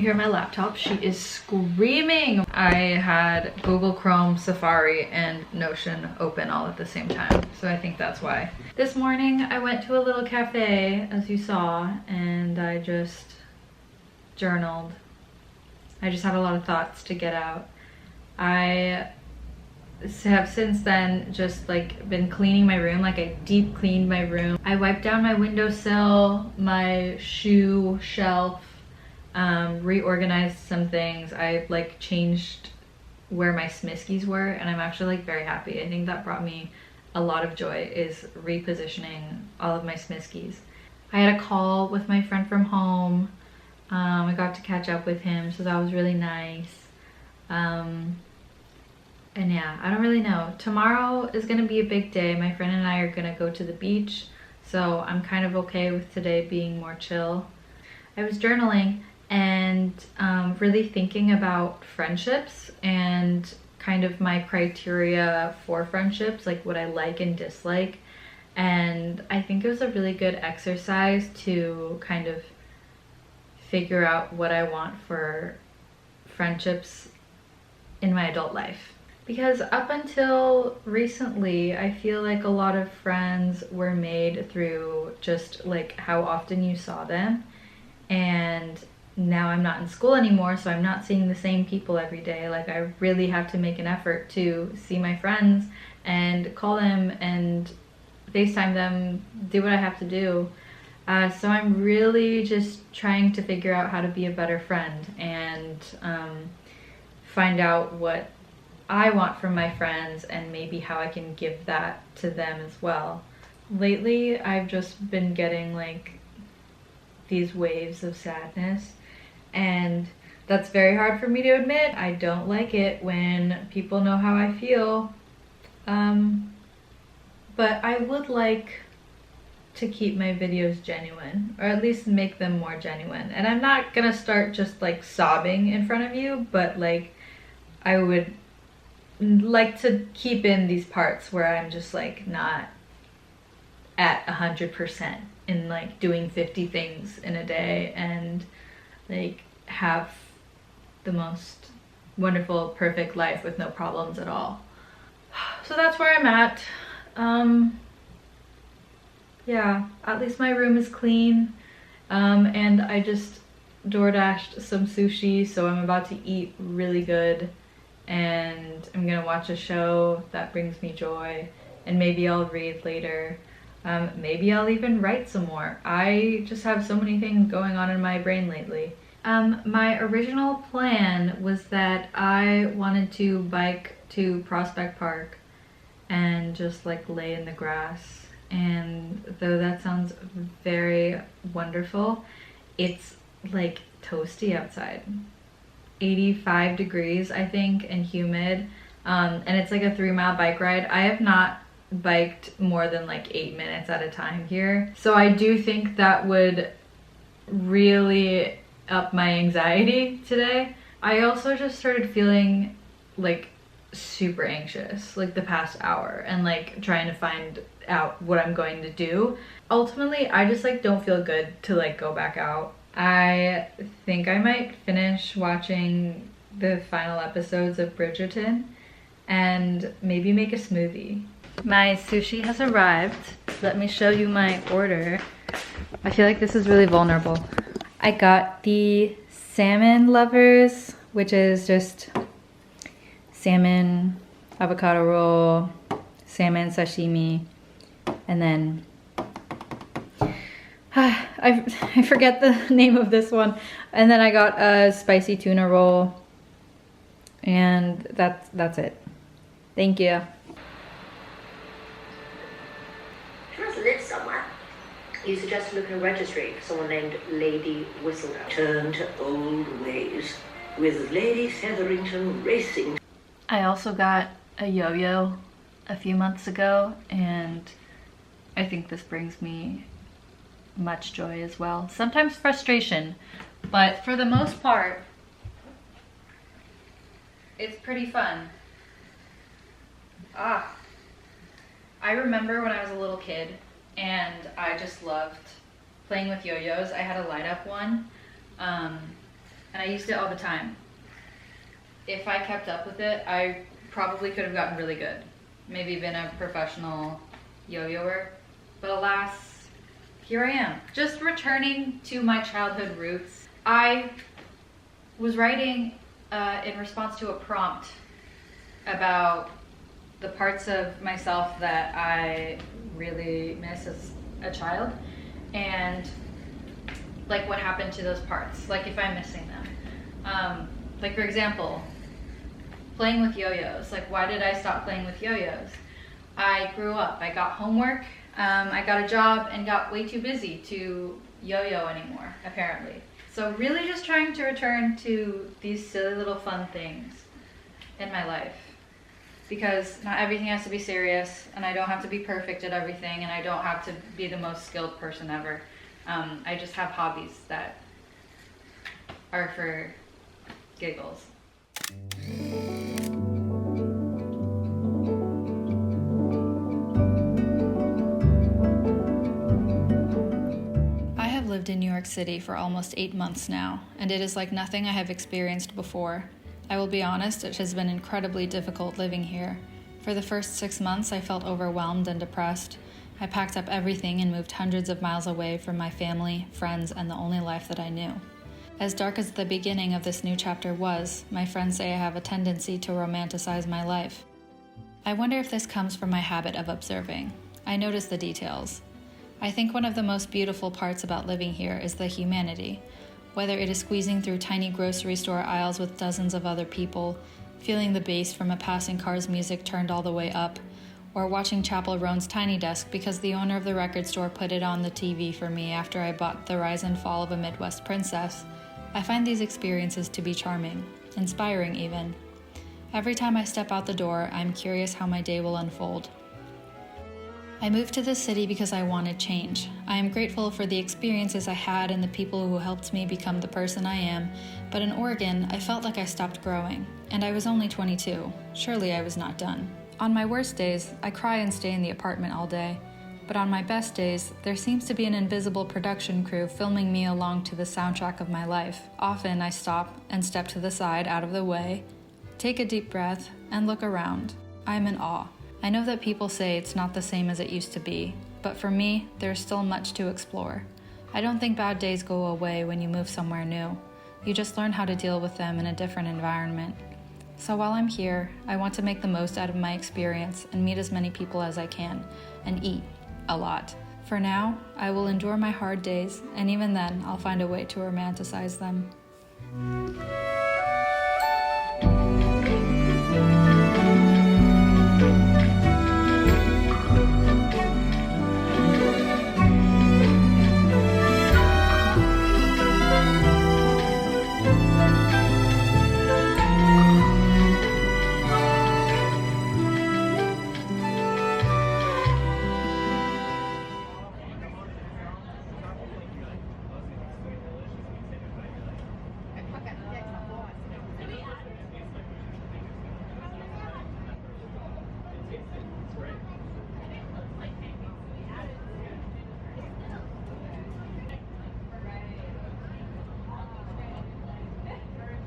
hear my laptop. She is screaming. I had Google Chrome, Safari, and Notion open all at the same time. So I think that's why. This morning I went to a little cafe, as you saw, and I just journaled. I just had a lot of thoughts to get out. I have since then just like been cleaning my room. Like, I deep cleaned my room. I wiped down my windowsill, my shoe shelf, reorganized some things. I like changed where my smiskies were, and I'm actually like very happy. I think that brought me a lot of joy, is repositioning all of my smiskies. I had a call with my friend from home. I got to catch up with him, so that was really nice. And yeah, I don't really know. Tomorrow is gonna be a big day. My friend and I are gonna go to the beach, so I'm kind of okay with today being more chill. I was journaling and really thinking about friendships and kind of my criteria for friendships, like what I like and dislike. And I think it was a really good exercise to kind of figure out what I want for friendships in my adult life. Because up until recently, I feel like a lot of friends were made through just like how often you saw them. And now I'm not in school anymore, so I'm not seeing the same people every day. Like, I really have to make an effort to see my friends and call them and FaceTime them, do what I have to do. So I'm really just trying to figure out how to be a better friend and find out what I want from my friends and maybe how I can give that to them as well. Lately, I've just been getting like these waves of sadness, and that's very hard for me to admit. I don't like it when people know how I feel, but I would like to keep my videos genuine, or at least make them more genuine. And I'm not gonna start just like sobbing in front of you, but like I would like to keep in these parts where I'm just like not at 100% in like doing 50 things in a day and like have the most wonderful, perfect life with no problems at all. So that's where I'm at. Yeah, at least my room is clean. And I just DoorDashed some sushi, so I'm about to eat really good. And I'm gonna watch a show that brings me joy, and maybe I'll read later. Maybe I'll even write some more. I just have so many things going on in my brain lately. My original plan was that I wanted to bike to Prospect Park and just like lay in the grass. And though that sounds very wonderful, it's like toasty outside. 85 degrees, I think, and humid. And it's like a 3-mile bike ride. I have not biked more than like 8 minutes at a time here. So I do think that would really up my anxiety today. I also just started feeling like super anxious like the past hour, and like trying to find out what I'm going to do. Ultimately, I just like don't feel good to like go back out. I think I might finish watching the final episodes of Bridgerton and maybe make a smoothie. My sushi has arrived. Let me show you my order. I feel like this is really vulnerable. I got the salmon lovers, which is just salmon avocado roll, salmon sashimi, and then I forget the name of this one. And then I got a spicy tuna roll, and that's it. Thank you. She must live somewhere. You suggest looking at a registry for someone named Lady Whistledown. Turn to old ways with Lady Featherington Racing. I also got a yo-yo a few months ago, and I think this brings me much joy as well. Sometimes frustration, but for the most part, it's pretty fun. I remember when I was a little kid and I just loved playing with yo-yos. I had a light up one, and I used it all the time. If I kept up with it, I probably could have gotten really good. Maybe been a professional yo-yoer. But alas, here I am. Just returning to my childhood roots. I was writing in response to a prompt about the parts of myself that I really miss as a child, and like what happened to those parts, like if I'm missing them. Like for example, playing with yo-yos. Like, why did I stop playing with yo-yos? I grew up, I got homework, I got a job, and got way too busy to yo-yo anymore, apparently. So really just trying to return to these silly little fun things in my life. Because not everything has to be serious, and I don't have to be perfect at everything, and I don't have to be the most skilled person ever. I just have hobbies that are for giggles. I have lived in New York City for almost 8 months now, and it is like nothing I have experienced before. I will be honest, it has been incredibly difficult living here. For the first 6 months, I felt overwhelmed and depressed. I packed up everything and moved hundreds of miles away from my family, friends, and the only life that I knew. As dark as the beginning of this new chapter was, my friends say I have a tendency to romanticize my life. I wonder if this comes from my habit of observing. I notice the details. I think one of the most beautiful parts about living here is the humanity. Whether it is squeezing through tiny grocery store aisles with dozens of other people, feeling the bass from a passing car's music turned all the way up, or watching Chapel Roan's tiny desk because the owner of the record store put it on the TV for me after I bought The Rise and Fall of a Midwest Princess, I find these experiences to be charming, inspiring even. Every time I step out the door, I'm curious how my day will unfold. I moved to this city because I wanted change. I am grateful for the experiences I had and the people who helped me become the person I am, but in Oregon, I felt like I stopped growing, and I was only 22. Surely I was not done. On my worst days, I cry and stay in the apartment all day, but on my best days, there seems to be an invisible production crew filming me along to the soundtrack of my life. Often I stop and step to the side out of the way, take a deep breath, and look around. I am in awe. I know that people say it's not the same as it used to be, but for me, there's still much to explore. I don't think bad days go away when you move somewhere new. You just learn how to deal with them in a different environment. So while I'm here, I want to make the most out of my experience and meet as many people as I can, and eat a lot. For now, I will endure my hard days, and even then, I'll find a way to romanticize them.